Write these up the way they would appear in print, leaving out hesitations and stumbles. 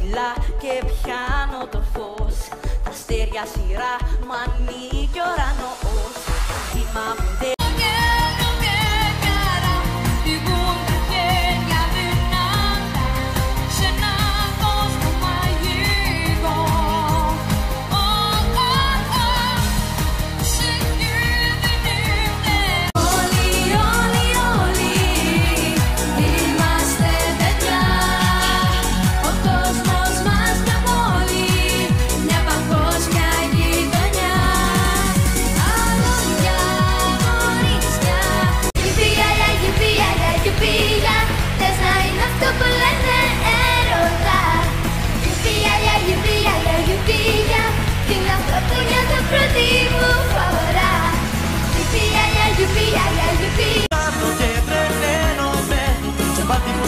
ψηλά και πιάνω το φως. Τα αστέρια σειρά μ' ανοίγει ο ουρανός. Κύμα μου δεν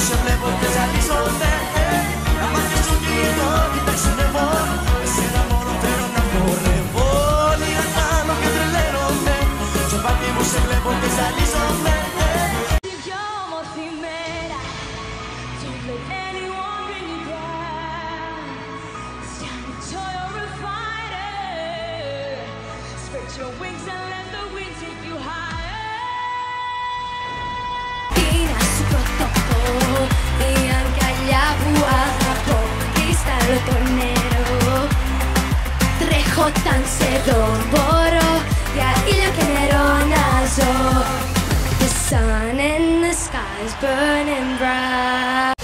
σε βλέπω και ζαλίζομαι. Να μάθεις σου κοιτώ, κοιτάξουνευώ. Εσένα μόνο θέλω να χορεύω. Λίγα κάνω και τρελαίνομαι. Στο πάτη μου σε βλέπω και ζαλίζομαι. Τη πιο όμορφη μέρα. Don't let anyone bring you down. Stand tall, you're a fighter. Spread your wings and let the wind take you higher. Η αγκαλιά που αγαπώ, κρυστάλλω το νερό. Τρέχω όταν σε δω, μπορώ για ήλιο και νερό να ζω. The sun and the sky is burning bright.